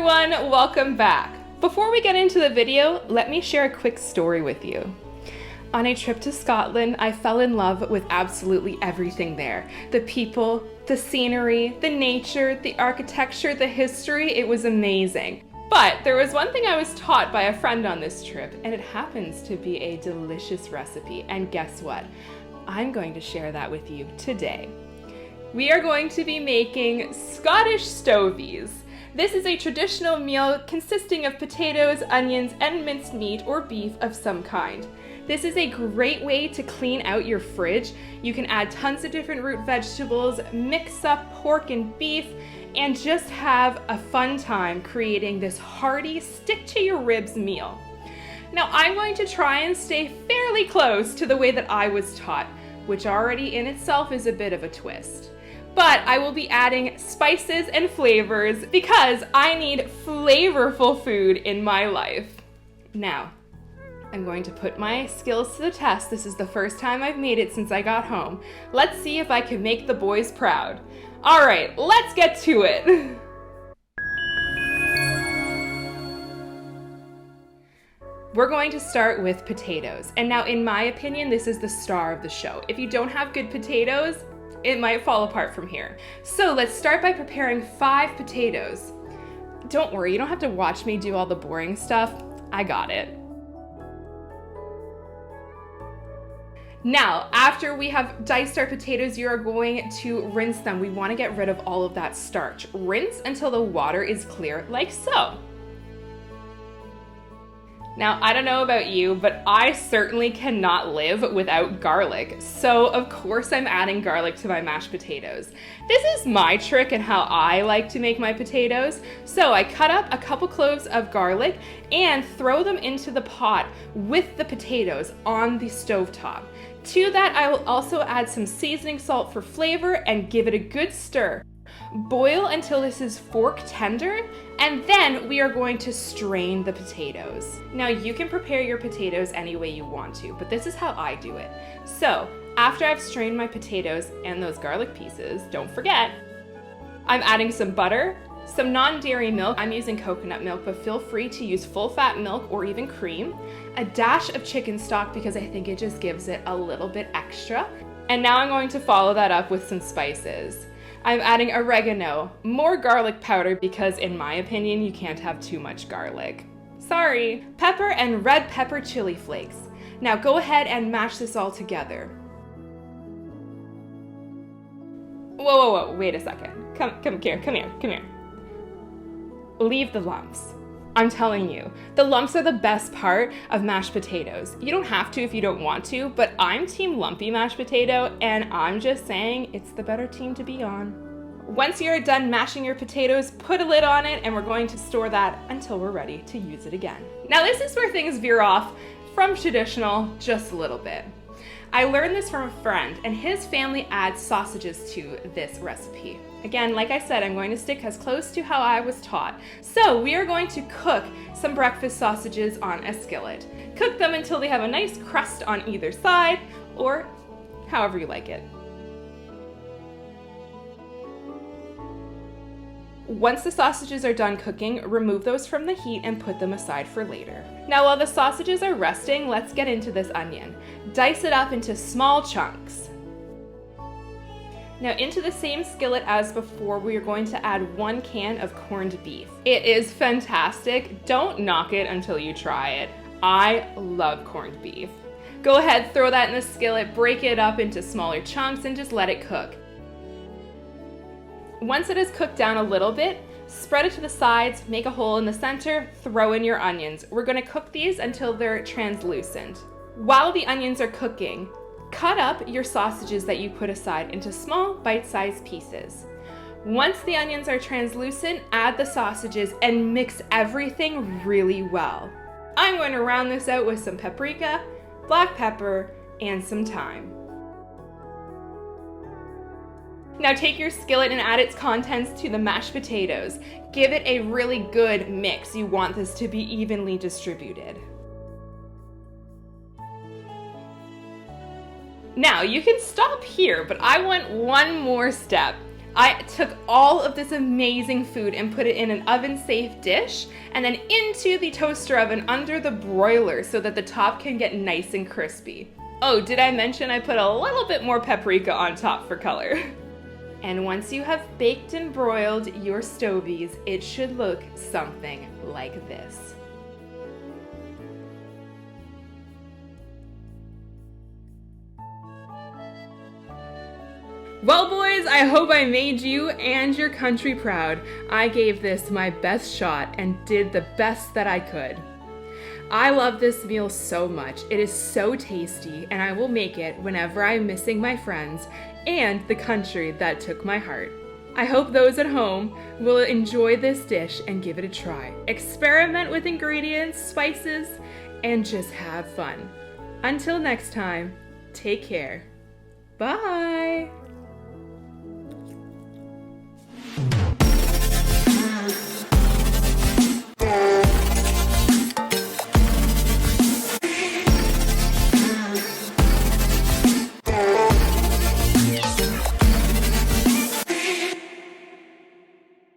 everyone, welcome back. Before we get into the video, let me share a quick story with you. On a trip to Scotland, I fell in love with absolutely everything there. The people, the scenery, the nature, the architecture, the history, it was amazing. But there was one thing I was taught by a friend on this trip, and it happens to be a delicious recipe. And guess what? I'm going to share that with you today. We are going to be making Scottish Stovies. This is a traditional meal consisting of potatoes, onions, and minced meat or beef of some kind. This is a great way to clean out your fridge. You can add tons of different root vegetables, mix up pork and beef, and just have a fun time creating this hearty, stick-to-your-ribs meal. Now, I'm going to try and stay fairly close to the way that I was taught, which already in itself is a bit of a twist. But I will be adding spices and flavors because I need flavorful food in my life. Now, I'm going to put my skills to the test. This is the first time I've made it since I got home. Let's see if I can make the boys proud. All right, let's get to it. We're going to start with potatoes. And now, in my opinion, this is the star of the show. If you don't have good potatoes, it might fall apart from here. So let's start by preparing 5 potatoes. Don't worry, you don't have to watch me do all the boring stuff. I got it. Now, after we have diced our potatoes, you are going to rinse them. We want to get rid of all of that starch. Rinse until the water is clear, like so. Now, I don't know about you, but I certainly cannot live without garlic. So, of course, I'm adding garlic to my mashed potatoes. This is my trick and how I like to make my potatoes. So I cut up a couple cloves of garlic and throw them into the pot with the potatoes on the stovetop. To that, I will also add some seasoning salt for flavor and give it a good stir. Boil until this is fork tender, and then we are going to strain the potatoes. Now, you can prepare your potatoes any way you want to, but this is how I do it. So, after I've strained my potatoes and those garlic pieces, don't forget, I'm adding some butter, some non-dairy milk. I'm using coconut milk, but feel free to use full-fat milk or even cream, a dash of chicken stock because I think it just gives it a little bit extra. And now I'm going to follow that up with some spices. I'm adding oregano, more garlic powder because in my opinion, you can't have too much garlic. Sorry. Pepper and red pepper chili flakes. Now go ahead and mash this all together. Whoa, wait a second. Come here. Leave the lumps. I'm telling you, the lumps are the best part of mashed potatoes. You don't have to if you don't want to, but I'm team lumpy mashed potato, and I'm just saying it's the better team to be on. Once you're done mashing your potatoes, put a lid on it, and we're going to store that until we're ready to use it again. Now, this is where things veer off from traditional just a little bit. I learned this from a friend, and his family adds sausages to this recipe. Again, like I said, I'm going to stick as close to how I was taught. So we are going to cook some breakfast sausages on a skillet. Cook them until they have a nice crust on either side, or however you like it. Once the sausages are done cooking, remove those from the heat and put them aside for later. Now, while the sausages are resting, let's get into this onion. Dice it up into small chunks. Now, into the same skillet as before, we are going to add 1 can of corned beef. It is fantastic. Don't knock it until you try it. I love corned beef. Go ahead, throw that in the skillet, break it up into smaller chunks, and just let it cook. Once it is cooked down a little bit, spread it to the sides, make a hole in the center, throw in your onions. We're going to cook these until they're translucent. While the onions are cooking, cut up your sausages that you put aside into small bite-sized pieces. Once the onions are translucent, add the sausages and mix everything really well. I'm going to round this out with some paprika, black pepper, and some thyme. Now take your skillet and add its contents to the mashed potatoes. Give it a really good mix. You want this to be evenly distributed. Now you can stop here, but I want one more step. I took all of this amazing food and put it in an oven-safe dish and then into the toaster oven under the broiler so that the top can get nice and crispy. Oh, did I mention I put a little bit more paprika on top for color? And once you have baked and broiled your Stovies, it should look something like this. Well, boys, I hope I made you and your country proud. I gave this my best shot and did the best that I could. I love this meal so much. It is so tasty, and I will make it whenever I'm missing my friends and the country that took my heart. I hope those at home will enjoy this dish and give it a try. Experiment with ingredients, spices, and just have fun. Until next time, take care. Bye!